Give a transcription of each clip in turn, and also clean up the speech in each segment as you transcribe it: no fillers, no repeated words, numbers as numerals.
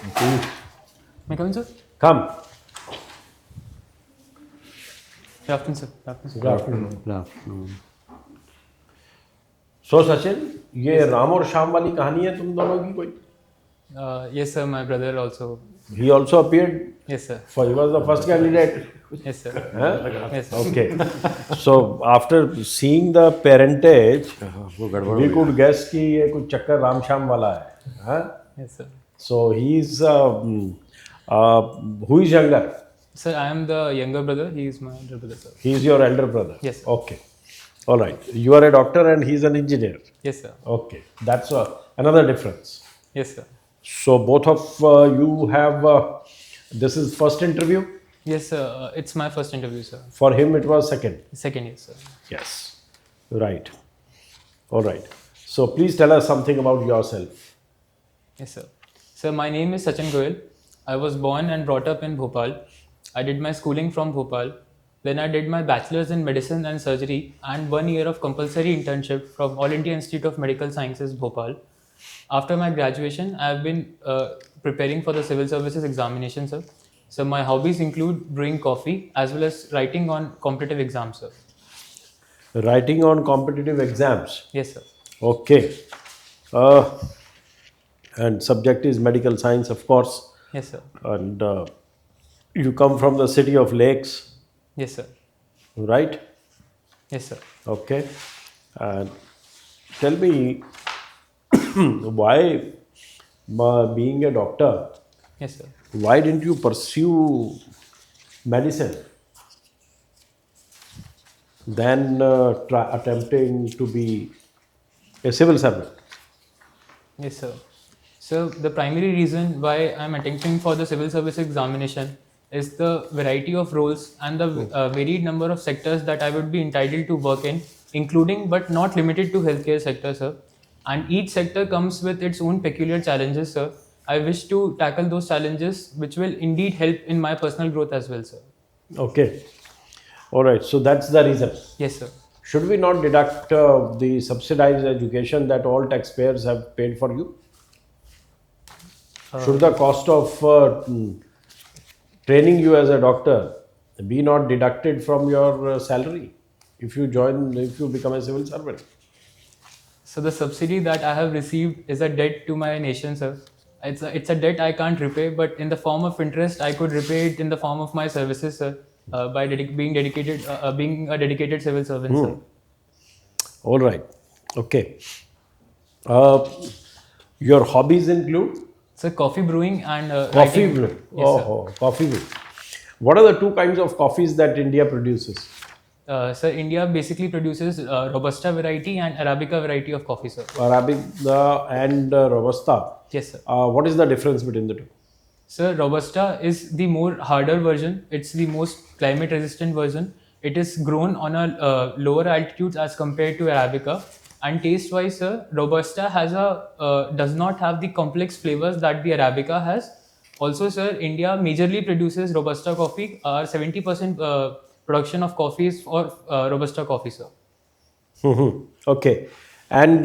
Please May I come in, sir? come. Good afternoon, sir. Good afternoon, sir. Good afternoon. Good afternoon. So Sachin, ये राम और श्याम वाली कहानी है तुम दोनों की कोई? Yes, sir. My brother also. He also appeared. Yes, sir. For he was the first candidate. Yes, sir. Huh? Yes, sir. Okay. So after seeing the parentage, we could guess कि ये कुछ चक्कर राम श्याम वाला है. Huh? Yes, sir. So he's who is younger? Sir, I am the younger brother. He is my elder brother, sir. He is your elder brother. Yes, sir. Okay. All right. You are a doctor and he is an engineer. Yes, sir. Okay. That's another difference. Yes, sir. So both of you have. This is first interview. Yes, sir. It's my first interview, sir. For him, it was second. Second year, sir. Yes. Right. All right. So please tell us something about yourself. Yes, sir. Sir, my name is Sachin GOEL. I was born and brought up in Bhopal. I did my schooling from Bhopal. Then I did my bachelor's in medicine and surgery and 1 year of compulsory internship from All India Institute of Medical Sciences, Bhopal. After my graduation, I have been preparing for the civil services examination, sir. So my hobbies include brewing coffee as well as writing on competitive exams, sir. Writing on competitive exams. Yes, sir. Okay. And subject is medical science, of course. Yes, sir. And you come from the city of lakes, Yes, sir. right? Yes, sir. Okay. And tell me why, being a doctor, Yes, sir. why didn't you pursue medicine than attempting to be a civil servant? Yes, sir. So the primary reason why I'm attempting for the civil service examination is the variety of roles and the varied number of sectors that I would be entitled to work in, including but not limited to healthcare sector, sir. And each sector comes with its own peculiar challenges, sir. I wish to tackle those challenges, which will indeed help in my personal growth as well, sir. Okay. All right. So that's the reason. Yes, sir. Should we not deduct the subsidized education that all taxpayers have paid for you? Should the cost of training you as a doctor be not deducted from your salary if you become a civil servant? So the subsidy that I have received is a debt to my nation, sir. It's a debt I can't repay, but in the form of interest, I could repay it in the form of my services, sir, by being a dedicated civil servant, sir. All right. Okay. Your hobbies include? So coffee brewing and Coffee writing. brew. Yes, sir. Oh, coffee brew. What are the two kinds of coffees that India produces? Sir, India basically produces Robusta variety and Arabica variety of coffee, sir. Arabica and Robusta. Yes, sir. What is the difference between the two? Sir, Robusta is the more harder version. It's the most climate resistant version. It is grown on a lower altitudes as compared to Arabica. And taste wise, sir, Robusta does not have the complex flavors that the Arabica has. Also, sir, India majorly produces Robusta coffee. Our 70% production of coffee is for Robusta coffee, sir. Okay. And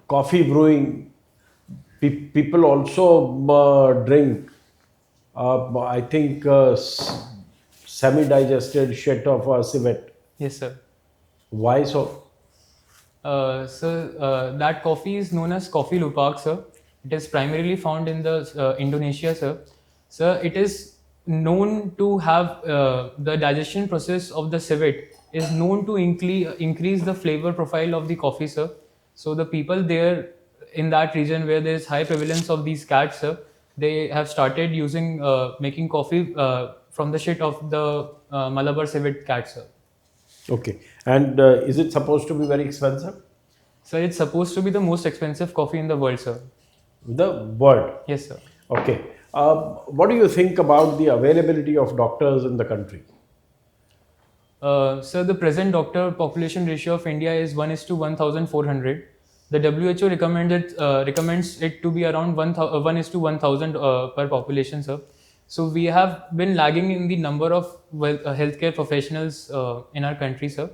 coffee brewing, people also drink, I think, semi-digested shit of a civet. Yes, sir. Why so? That coffee is known as coffee luwak, sir. It is primarily found in the Indonesia, sir. Sir, it is known to have the digestion process of the civet is known to increase the flavor profile of the coffee, sir. So the people there in that region where there is high prevalence of these cats, sir, they have started making coffee from the shit of the Malabar civet cat, sir. Okay. And is it supposed to be very expensive? Sir, it's supposed to be the most expensive coffee in the world, sir. The world. Yes, sir. Okay. What do you think about the availability of doctors in the country? Sir, the present doctor population ratio of India is 1:1,400. The WHO recommends it to be around 1:1,000 per population, sir. So we have been lagging in the number of healthcare professionals in our country, sir.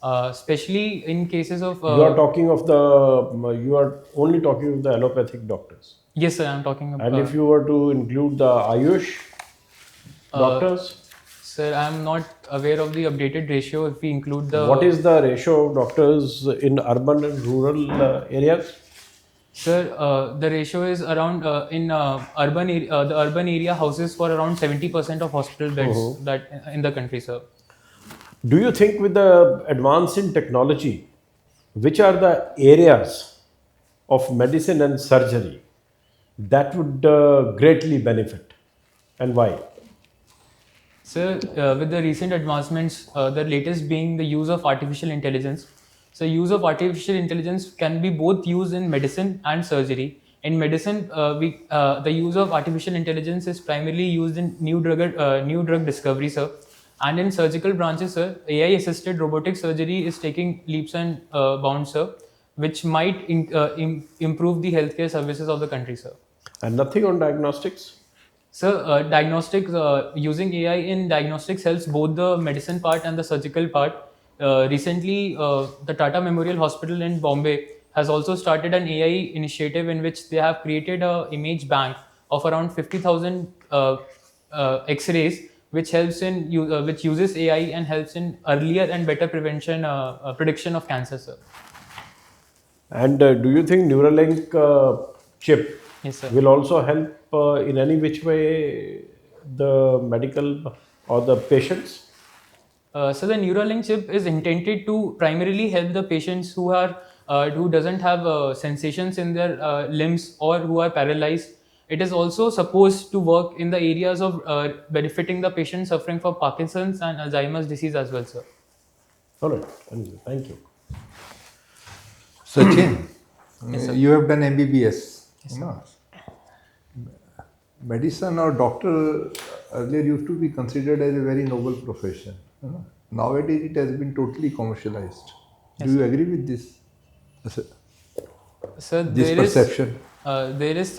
especially in cases of. You are talking of you are only talking of the allopathic doctors. Yes, sir. I'm talking about. And if you were to include the Ayush doctors, sir, I'm not aware of the updated ratio. If we include the. what is the ratio of doctors in urban and rural areas? Sir, the ratio is around in the urban area houses for around 70% of hospital beds that in the country, sir. Do you think with the advance in technology, which are the areas of medicine and surgery that would greatly benefit, and why? Sir, with the recent advancements, the latest being the use of artificial intelligence. So, use of artificial intelligence can be both used in medicine and surgery. In medicine, the use of artificial intelligence is primarily used in new drug discovery, sir. And in surgical branches, sir, AI-assisted robotic surgery is taking leaps and bounds, sir, which might improve the healthcare services of the country, sir. And nothing on diagnostics? So, diagnostics, using AI in diagnostics helps both the medicine part and the surgical part. Recently, the Tata Memorial Hospital in Bombay has also started an AI initiative in which they have created a image bank of around 50,000 X-rays, which helps which uses AI and helps in earlier and better prevention prediction of cancer, sir. And do you think Neuralink chip Yes, sir. will also help in any which way the medical or the patients? So the Neuralink chip is intended to primarily help the patients who doesn't have sensations in their limbs or who are paralyzed. It is also supposed to work in the areas of benefiting the patients suffering from Parkinson's and Alzheimer's disease as well, sir. All right, thank you. Sachin, Yes, sir. you have done MBBS. Yes, sir. No? Medicine or doctor earlier used to be considered as a very noble profession. Nowadays it has been totally commercialized. Do you agree with this? So This perception? There is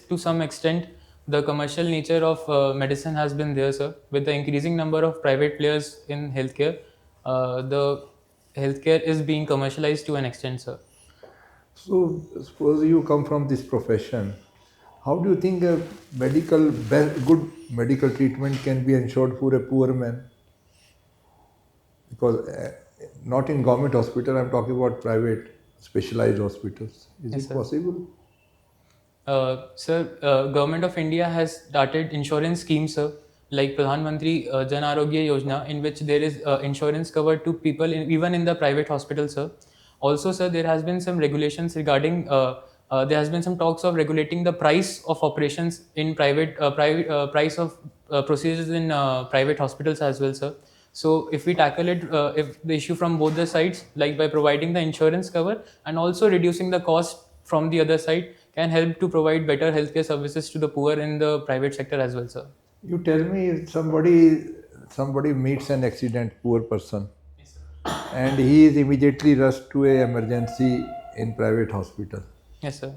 to some extent the commercial nature of medicine has been there, sir. With the increasing number of private players in healthcare, the healthcare is being commercialized to an extent, sir. So suppose you come from this profession, how do you think a good medical treatment can be ensured for a poor man? Because not in government hospital, I'm talking about private specialized hospitals. Is Yes, it sir. possible? Sir, Government of India has started insurance schemes, sir, like Pradhan Mantri Jan Arogya Yojana, in which there is insurance covered to people even in the private hospitals, sir. Also, sir, there has been some regulations regarding. There has been some talks of regulating the price of operations in price of procedures in private hospitals as well, sir. So if we tackle it, if the issue from both the sides, like by providing the insurance cover and also reducing the cost from the other side, can help to provide better healthcare services to the poor in the private sector as well, sir. You tell me if somebody meets an accident, poor person, and he is immediately rushed to a emergency in private hospital. Yes, sir.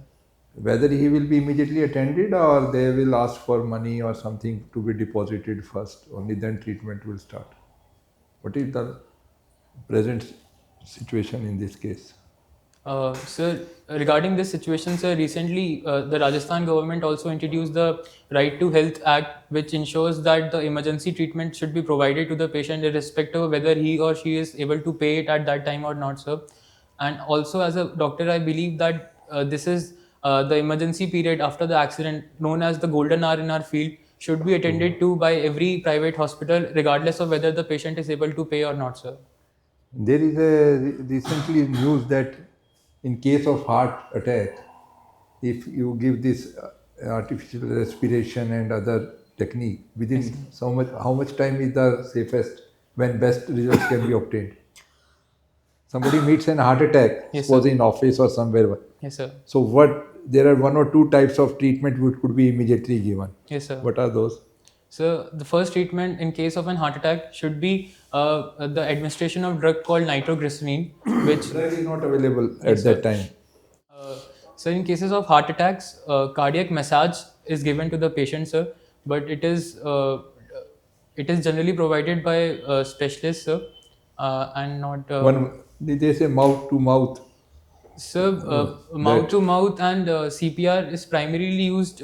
Whether he will be immediately attended or they will ask for money or something to be deposited first, only then treatment will start. What is the present situation in this case? Sir, regarding this situation, sir, recently the Rajasthan government also introduced the Right to Health Act, which ensures that the emergency treatment should be provided to the patient irrespective of whether he or she is able to pay it at that time or not, sir. And also, as a doctor, I believe that this is the emergency period after the accident, known as the golden hour in our field, should be attended to by every private hospital, regardless of whether the patient is able to pay or not, sir. There is a recently news that in case of heart attack, if you give this artificial respiration and other technique, within how much time is the safest when best results can be obtained? Somebody meets an heart attack, Yes, suppose sir. in office or somewhere. Yes, sir. So there are one or two types of treatment which could be immediately given. Yes, sir. What are those? So the first treatment in case of an heart attack should be the administration of drug called nitroglycerin, which Drug is not available at that time. so in cases of heart attacks, cardiac massage is given to the patient, sir, but it is generally provided by specialists, sir. and not they say mouth to mouth. So, mouth to mouth and CPR is primarily used,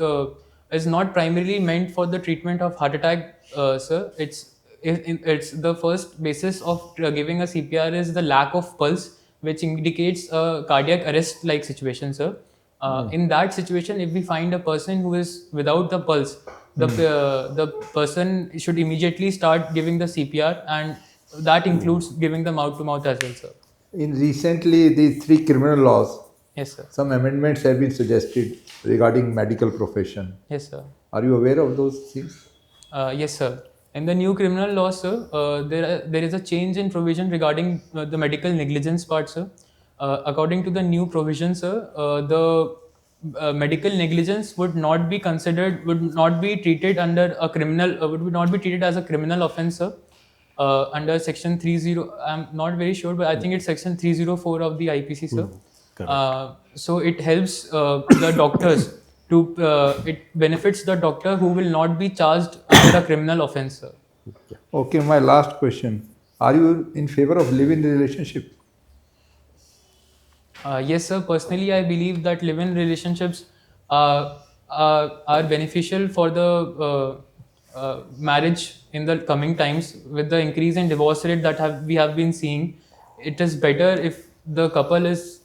is not primarily meant for the treatment of heart attack, sir. It's the first basis of giving a CPR is the lack of pulse, which indicates a cardiac arrest like situation, sir. In that situation, if we find a person who is without the pulse, the person should immediately start giving the CPR, and that includes giving the mouth to mouth as well, sir. In recently these three criminal laws, Yes, sir. some amendments have been suggested regarding medical profession. Yes, sir. Are you aware of those things? Yes, sir. In the new criminal law, sir, there is a change in provision regarding the medical negligence part, sir. According to the new provision, sir, the medical negligence would not be considered, would not be treated under a criminal, would not be treated as a criminal offence, sir. Under section 30, I'm not very sure, but I think it's section 304 of the IPC, sir. So it helps the doctors to, it benefits the doctor who will not be charged under a criminal offence, sir. Okay, my last question. Are you in favor of live-in relationship? Yes, sir. Personally, I believe that live-in relationships are beneficial for the marriage in the coming times. With the increase in divorce rate that we have been seeing, it is better if the couple is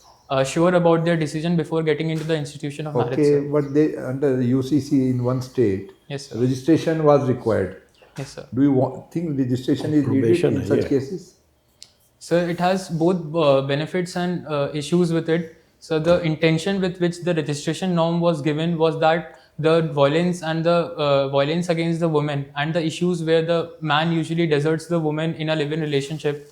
sure about their decision before getting into the institution of marriage. Okay, Sir. but they under the UCC in one state, Yes, sir. registration was required. Yes, sir. Do you think registration is needed Probation, in such yeah. cases? So it has both benefits and issues with it. So the intention with which the registration norm was given was that the violence and the violence against the woman and the issues where the man usually deserts the woman in a live-in relationship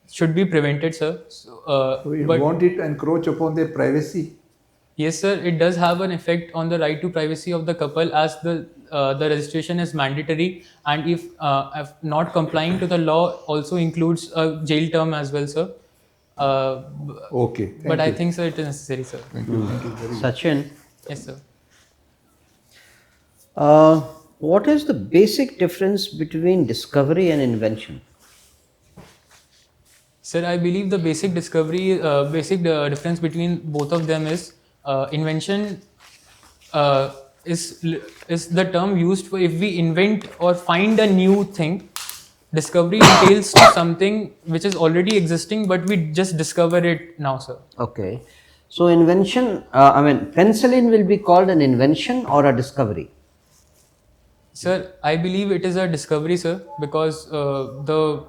should be prevented, sir. So, Won't it encroach upon their privacy? yes, sir, it does have an effect on the right to privacy of the couple as the registration is mandatory, and if not complying to the law also includes a jail term as well, sir. Okay, thank But you. I think, sir, it is necessary, sir. Thank you very much. Sachin, Yes, sir. what is the basic difference between discovery and invention? Sir, I believe the basic difference between both of them is invention is the term used for if we invent or find a new thing. Discovery entails to something which is already existing, but we just discover it now, sir. Okay. So invention, penicillin will be called an invention or a discovery? Sir, I believe it is a discovery, sir, because the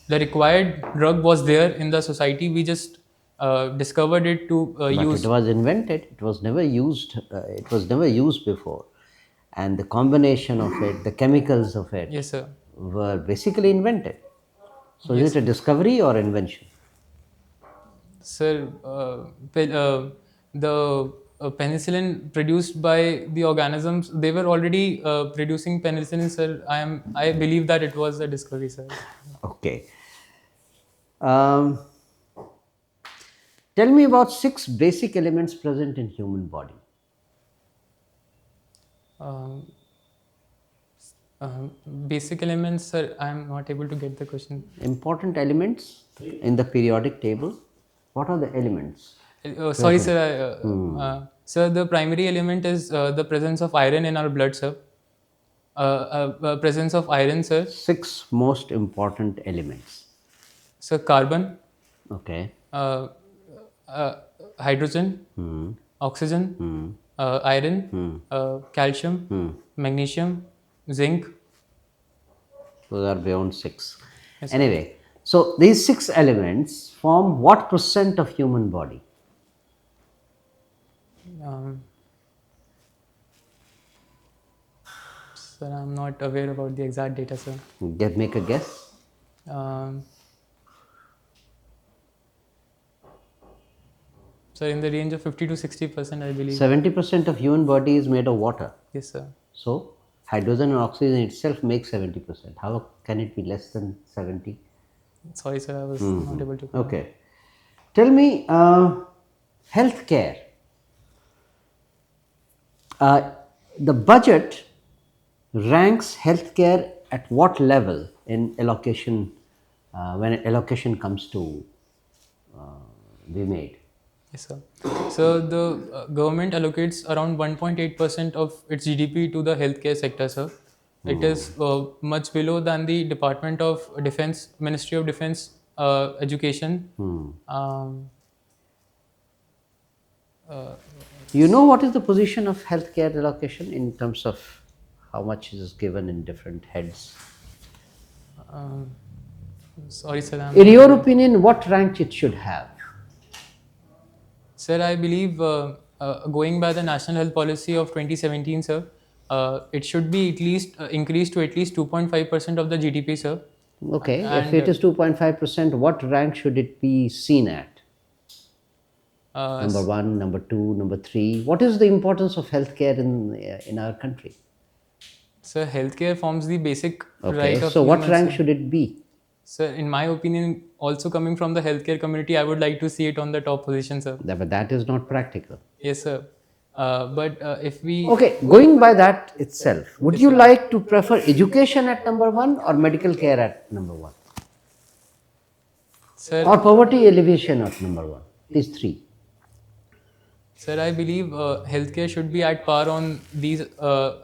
required drug was there in the society. We just discovered it to But use. it was invented. It was never used. It was never used before, and the combination of it, the chemicals of it, Yes, sir. were basically invented. So is it a discovery or invention? Sir, the penicillin produced by the organisms, they were already producing penicillin, sir. I believe that it was a discovery, sir. Okay. Tell me about 6 basic elements present in human body. Basic elements, sir. I am not able to get the question. Important elements in the periodic table. What are the elements? Sorry, sir. Sir, the primary element is the presence of iron in our blood, sir. Presence of iron, sir. 6 most important elements. So carbon, Okay. hydrogen, oxygen, iron, calcium, magnesium, zinc. Those are beyond 6. Anyway, so these 6 elements form what percent of human body? Sir, I'm not aware about the exact data, sir. Make a guess. Sir, in the range of 50 to 60%, I believe. 70% of human body is made of water. Yes, sir. So hydrogen and oxygen itself make 70%. How can it be less than 70? Sorry, sir, I was not able to. Okay. Tell me, healthcare. The budget ranks healthcare at what level in allocation, when allocation comes to be made? Yes, sir. So the government allocates around 1.8% of its GDP to the healthcare sector, sir. It is much below than the Department of Defense, Ministry of Defense, Education. You know what is the position of healthcare allocation in terms of how much is given in different heads? Sorry, sir. In your opinion, what rank it should have? Sir, I believe going by the National Health Policy of 2017, sir, it should be at least increased to at least 2.5% of the GDP, sir. Okay, if And, it is 2.5%, what rank should it be seen at? Number 1, number 2, number 3. What is the importance of healthcare in our country? Sir, healthcare forms the basic Okay, right of so what humans, rank sir. should it be? Sir, in my opinion, also coming from the healthcare community, I would like to see it on the top position, sir. But that is not practical. Yes, sir. But if we... Okay, going by that itself, would you like to prefer education at number 1 or medical care at number 1? Sir, Or poverty alleviation at number 1? These 3. Sir, I believe healthcare should be at par on these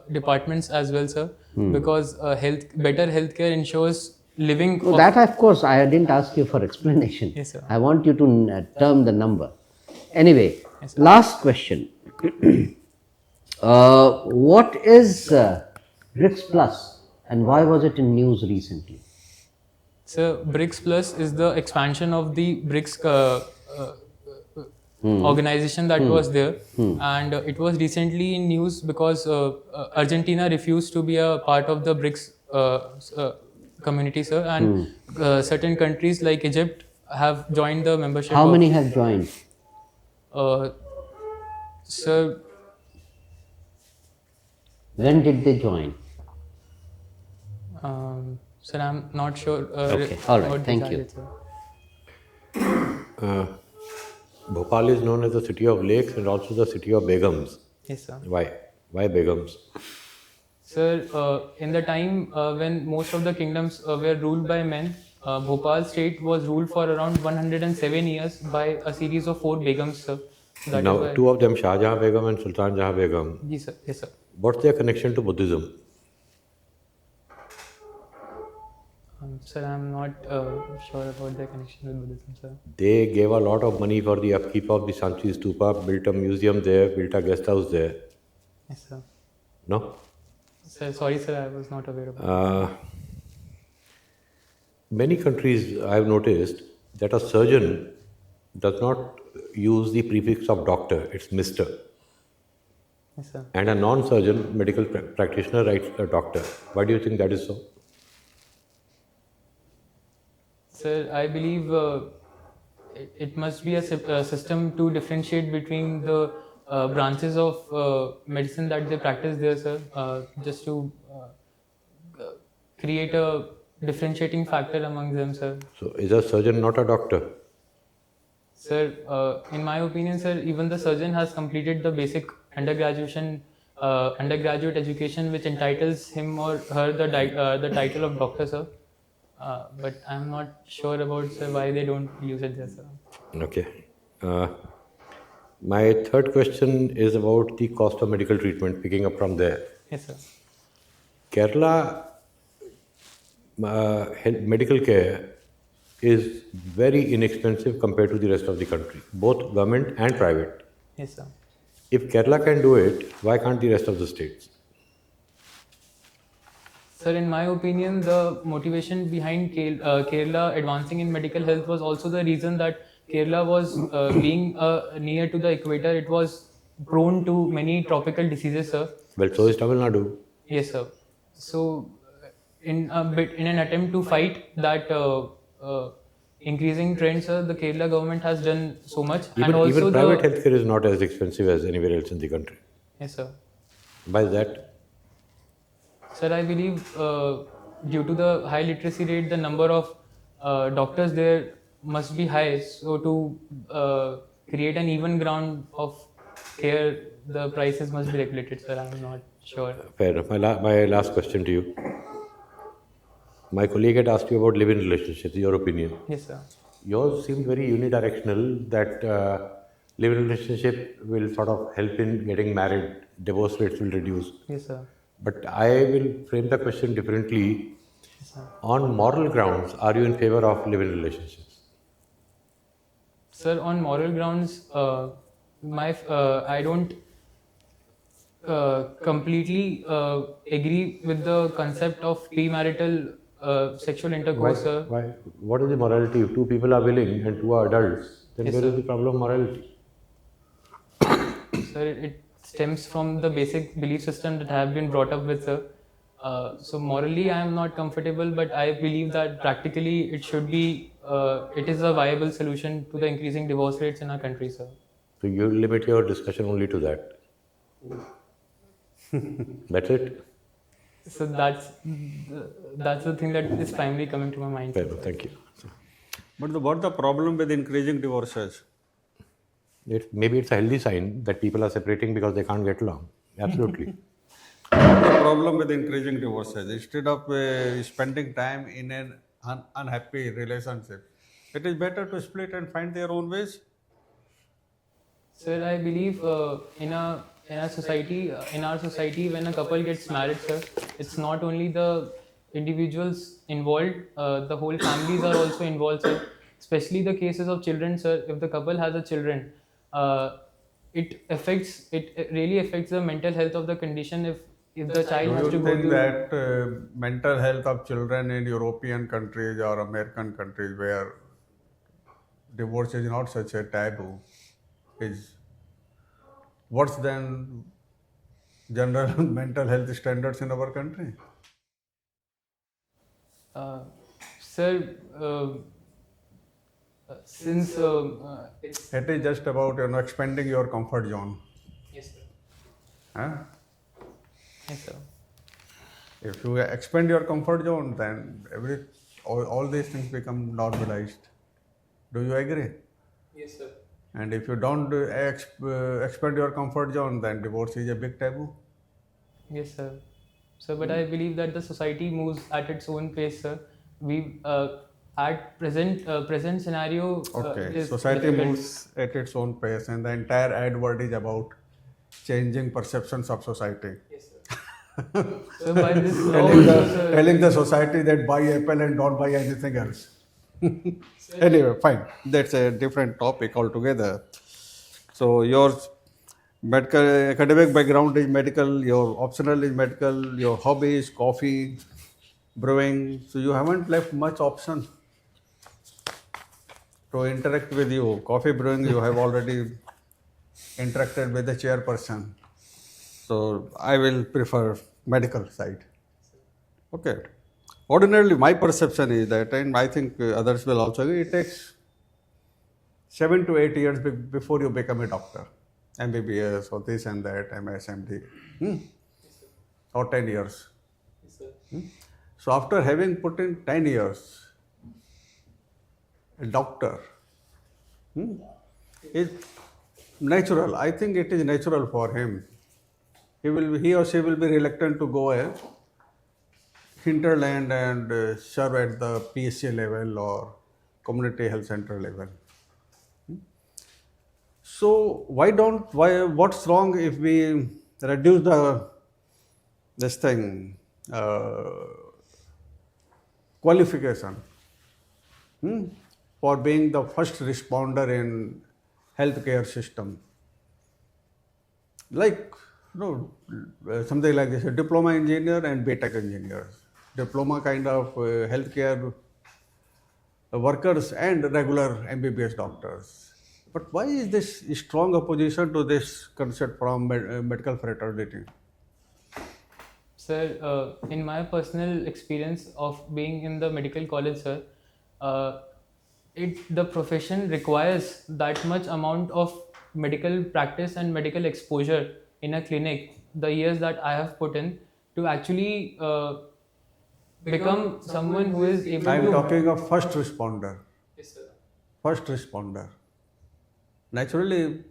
departments as well, sir, because better healthcare ensures living. No, that of course I didn't ask you for explanation. Yes, sir. I want you to term the number. Anyway, Yes, sir. last question. What is BRICS Plus and why was it in news recently? So, BRICS Plus is the expansion of the BRICS organization that was there, and it was recently in news because Argentina refused to be a part of the BRICS community, sir, and certain countries like Egypt have joined the membership. How many have joined? Sir, When did they join? sir, I'm not sure. Okay, all right, about the thank you. target, sir. Bhopal is known as the city of lakes and also the city of Begums. Yes, sir. Why? Why Begums? Sir, in the time when most of the kingdoms were ruled by men, Bhopal state was ruled for around 107 years by a series of 4 begums, sir. That is Now, why- 2 of them, Shah Jahan Begum and Sultan Jahan Begum. Yes, sir. Yes, sir. What's their connection to Buddhism? Sir, I'm not sure about the connection with Buddhism, sir. They gave a lot of money for the upkeep of the Sanchi Stupa, built a museum there, built a guest house there. Yes, sir. No? Sir, sorry, sir, I was not aware of that. Many countries I have noticed that a surgeon does not use the prefix of doctor, it's Mr. Yes, sir. And a non-surgeon medical practitioner writes a doctor. Why do you think that is so? Sir, I believe it must be a system to differentiate between the branches of medicine that they practice there, sir, just to create a differentiating factor among them, sir. So is a surgeon not a doctor? Sir, in my opinion, sir, even the surgeon has completed the basic undergraduate education, which entitles him or her the title of doctor, sir. But I'm not sure about, sir, why they don't use it there, sir. Okay. My third question is about the cost of medical treatment, picking up from there. Yes, sir. Kerala medical care is very inexpensive compared to the rest of the country, both government and private. Yes, sir. If Kerala can do it, why can't the rest of the states? Sir, in my opinion, the motivation behind Kerala advancing in medical health was also the reason that Kerala was being near to the equator. It was prone to many tropical diseases, sir. Well, so is Tamil Nadu. Yes, sir. So, in an attempt to fight that increasing trend, sir, the Kerala government has done so much. Even private healthcare is not as expensive as anywhere else in the country. Yes, sir. Why is that? Sir, I believe due to the high literacy rate, the number of doctors there must be high. So to create an even ground of care, the prices must be regulated, sir. I'm not sure. Fair enough. My last question to you. My colleague had asked you about live-in relationships, your opinion. Yes, sir. Yours seemed very unidirectional, that live-in relationship will sort of help in getting married, divorce rates will reduce. Yes, sir. But I will frame the question differently. On moral grounds, are you in favor of live-in relationships? Sir, on moral grounds, I don't completely agree with the concept of premarital sexual intercourse, sir. Why? What is the morality? If two people are willing and two are adults, then Yes, where is sir. the problem of morality? Sir, it stems from the basic belief system that I have been brought up with, sir. So morally, I am not comfortable, but I believe that practically it should be. It is a viable solution to the increasing divorce rates in our country, sir. So you limit your discussion only to that. That's it. So that's the thing that is primarily coming to my mind. Fair enough. Thank you. But what the problem with increasing divorces? Maybe it's a healthy sign that people are separating because they can't get along. Absolutely. The problem with increasing divorces, instead of spending time in an unhappy relationship, it is better to split and find their own ways. Sir, I believe in our society, when a couple gets married, sir, it's not only the individuals involved, the whole families are also involved, sir. Especially the cases of children, sir. If the couple has a children, it really affects the mental health of the condition if the child has Do to you go think to. that mental health of children in European countries or American countries where divorce is not such a taboo is worse than general mental health standards in our country? Sir, since it's It is just about expanding your comfort zone. yes, sir. Huh? Yes, sir. If you expand your comfort zone, then all these things become normalized. Do you agree? Yes, sir. And if you don't expand your comfort zone, then divorce is a big taboo. Yes, sir. So, but I believe that the society moves at its own pace, sir. We at present scenario Okay, is society difficult. moves at its own pace, and the entire ad word is about changing perceptions of society. Yes, sir. So by this law, Telling also, the, sir, telling the society that buy Apple and don't buy anything else. Anyway, fine. That's a different topic altogether. So your medical academic background is medical, your optional is medical, your hobby is coffee, brewing. So you haven't left much option to interact with you. Coffee brewing, you have already interacted with the chairperson. So I will prefer medical side. Okay. Ordinarily, my perception is that, and I think others will also agree, it takes 7 to 8 years before you become a doctor. MBBS or this and that, MS, MD. Or 10 years. yes, sir. So after having put in 10 years, a doctor is natural. I think it is natural for him. He or she will be reluctant to go a hinterland and serve at the PSC level or community health center level. So what's wrong if we reduce qualification for being the first responder in healthcare system? Like, something like this, a diploma engineer and BTech engineers. Diploma kind of healthcare workers and regular MBBS doctors. But why is this strong opposition to this concept from medical fraternity? Sir, in my personal experience of being in the medical college, sir, the profession requires that much amount of medical practice and medical exposure in a clinic, the years that I have put in, to actually become someone who is able I am to. talking of first responder. Yes, sir. First responder. Naturally,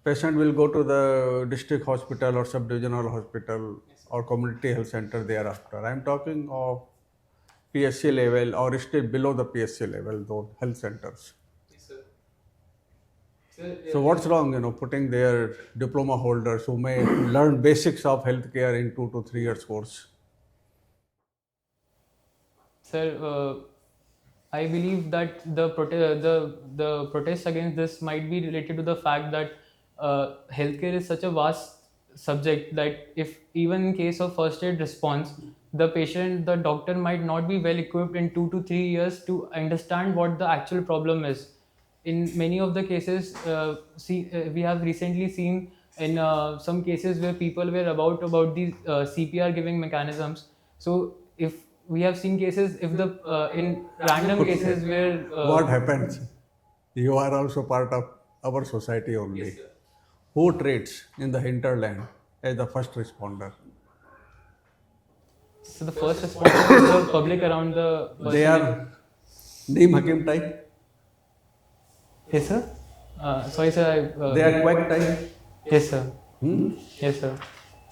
patient will go to the district hospital or sub-divisional hospital or community health center thereafter. I am talking of PSC level or still below the PSC level, those health centers. So what's wrong, putting their diploma holders who may learn basics of healthcare in 2 to 3 years course? Sir, I believe that the protest against this might be related to the fact that healthcare is such a vast subject that if even in case of first aid response, the doctor might not be well equipped in 2 to 3 years to understand what the actual problem is. In many of the cases, we have recently seen in some cases where people were about the CPR giving mechanisms. So if we have seen cases if the in random cases where What happens? You are also part of our society only. Who treats in the hinterland as the first responder? so the first responder is the public around the person. They are Neem Hakim type. Yes, sir. Sorry, sir. They are quack type. Yes, sir. Yes, sir.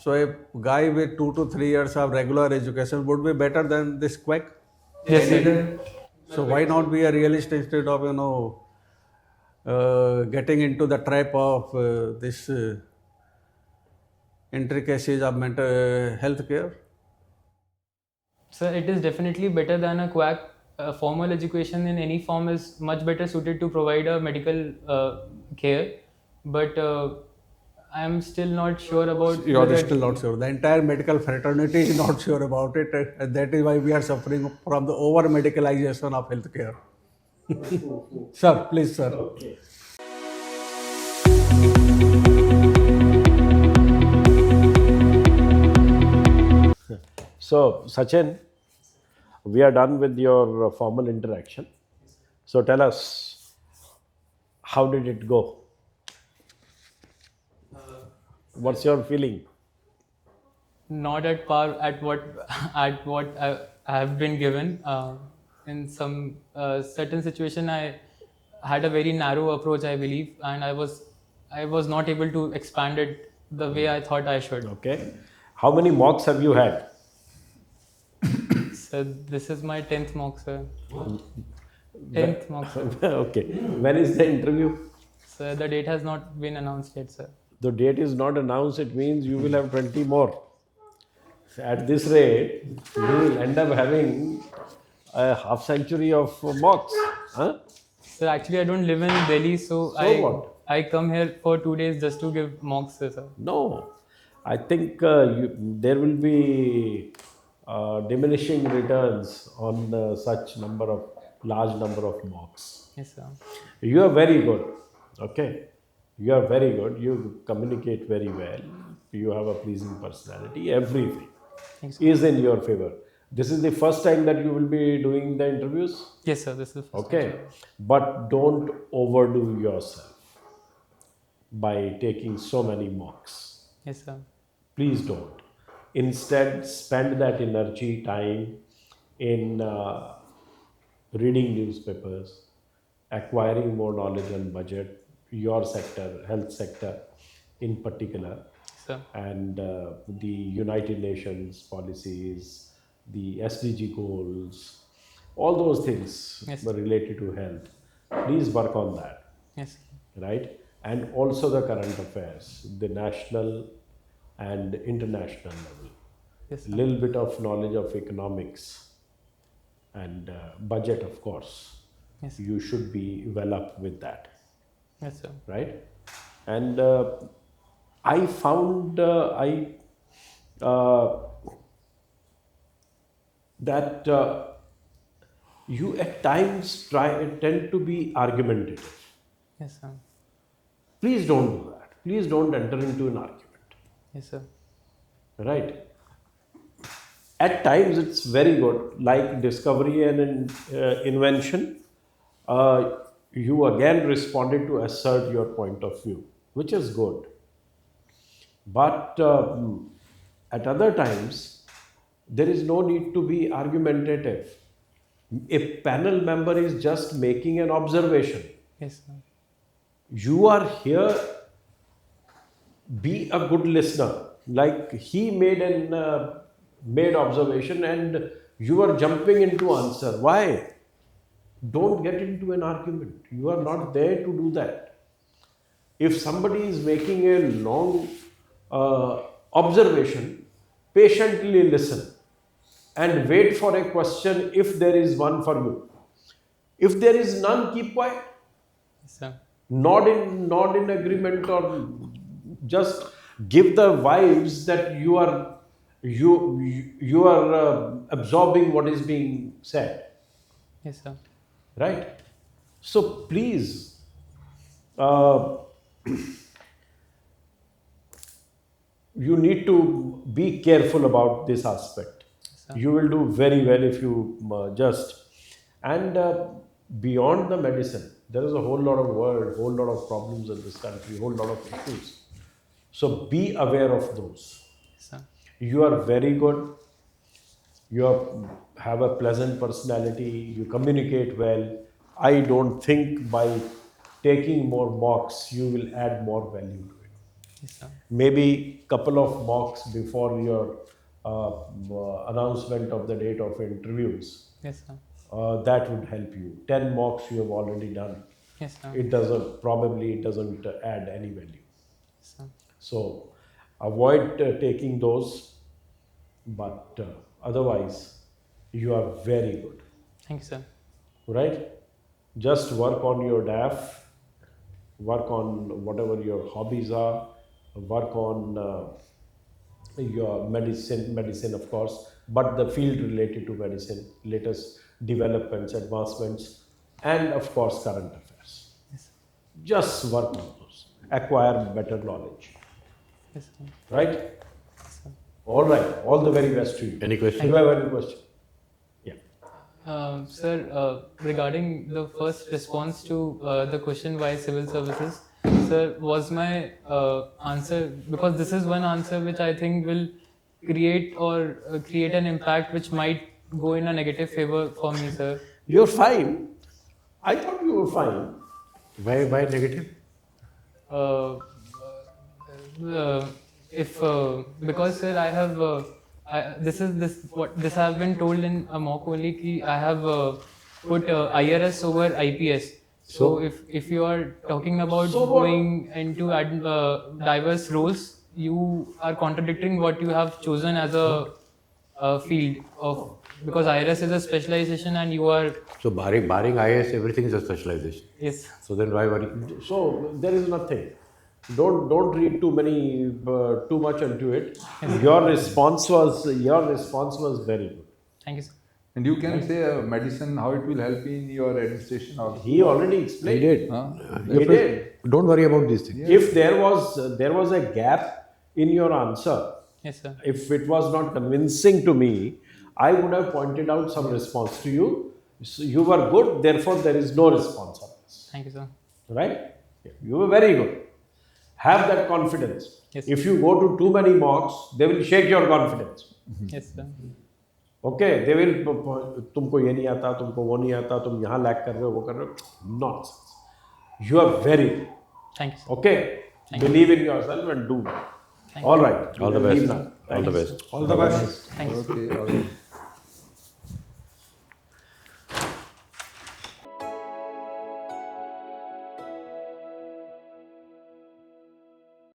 So a guy with 2 to 3 years of regular education would be better than this quack. Yes, sir. So why not be a realist instead of getting into the trap of this intricacies of mental health care? Sir, it is definitely better than a quack. Formal education in any form is much better suited to provide a medical care, but I am still not sure about. You are still not sure. The entire medical fraternity is not sure about it, and that is why we are suffering from the over medicalization of healthcare. Sir, please, sir. Okay. So, Sachin, we are done with your formal interaction. So, tell us, how did it go? What's your feeling? Not at par at what I have been given. In some certain situation, I had a very narrow approach, I believe, and I was not able to expand it the way I thought I should. Okay. How many mocks have you had? So this is my 10th mock, sir. 10th mock, sir. Okay. When is the interview? So the date has not been announced yet, sir. The date is not announced, it means you will have 20 more. At this rate, you will end up having a half century of mocks. Huh? So actually, I don't live in Delhi, so what? I come here for 2 days just to give mocks, sir. No. I think there will be diminishing returns on such large number of mocks. Yes, sir. You are very good. Okay. You are very good. You communicate very well. You have a pleasing personality. Everything Thanks. is in your favor. This is the first time that you will be doing the interviews. Yes, sir. This is the first Okay. time. But don't overdo yourself by taking so many mocks. Yes, sir. Please don't. Instead, spend that energy, time in reading newspapers, acquiring more knowledge on budget, your sector, health sector in particular, Sir. and the United Nations policies, the SDG goals, all those things Yes. related to health. Please work on that, Yes. right? And also the current affairs, the national and international level. Yes, sir. Little bit of knowledge of economics and budget, of course. Yes. You should be well up with that, Yes, sir. right? And I found that you at times tend to be argumentative. Yes, sir. Please don't do that. Please don't enter into an argument, Yes, sir. right? At times it's very good, like discovery and invention. You again responded to assert your point of view, which is good. But at other times, there is no need to be argumentative. A panel member is just making an observation. Yes, sir. You are here, be a good listener. Like he made observation and You are jumping into answer. Why? Don't get into an argument. You are not there to do that. If somebody is making a long observation, patiently listen and wait for a question if there is one for you. If there is none, keep quiet. Yes, sir. Nod in agreement, or just give the vibes that you are absorbing what is being said, Yes, sir. right? So please, uh, you need to be careful about this aspect. sir. You will do very well if you and beyond the medicine, there is a whole lot of world, whole lot of problems in this country, whole lot of issues. So be aware of those. Yes, sir. You are very good. Have a pleasant personality. You communicate well. I don't think by taking more mocks you will add more value to it. Yes, sir. Maybe couple of mocks before your announcement of the date of interviews. Yes, sir. That would help you. 10 mocks you have already done. Yes, sir. It doesn't add any value. Yes, sir. So avoid taking those, but otherwise you are very good, Thank you, sir. right? Just work on your DAF, work on whatever your hobbies are, work on your medicine of course, but the field related to medicine, latest developments, advancements, and of course current affairs. Yes, sir. Just work on those, acquire better knowledge, Yes, sir. right? Yes, sir. All right, all the very best to you. Any question? Do you have any question? Yeah. Sir, regarding the first response to the question why civil services, sir, was my answer, because this is one answer which I think will create an impact which might go in a negative favor for me, sir. You're fine. I thought you were fine. Why negative? Because sir, I have this have been told in a mock only ki I have put IRS over IPS. So if you are talking about So what? going into diverse roles, you are contradicting what you have chosen as a field of, because IRS is a specialization and you are. So barring IAS, everything is a specialization. Yes. So then why worry? So there is nothing. Don't read too much into it. Your response was very good. Thank you, sir. And you can say medicine, how it will help in your administration also. He already explained. He did. Huh? He did. Don't worry about these things. If there was a gap in your answer, Yes, sir. if it was not convincing to me, I would have pointed out some response to you. So you were good, therefore there is no response on this. Thank you, sir. Right? You were very good. Have that confidence. Yes. If you go to too many mocks, they will shake your confidence. Yes, sir. Okay, they will, तुमको ये नहीं आता, तुमको वो नहीं आता, तुम यहाँ lack कर रहे हो, वो कर रहे हो. Nonsense. You are very good. Thank you, sir. Okay? Thank you. Believe in yourself and do. Thank All right. All the Leave best. now. All the best. All the best. Thank you, sir. Okay, all right.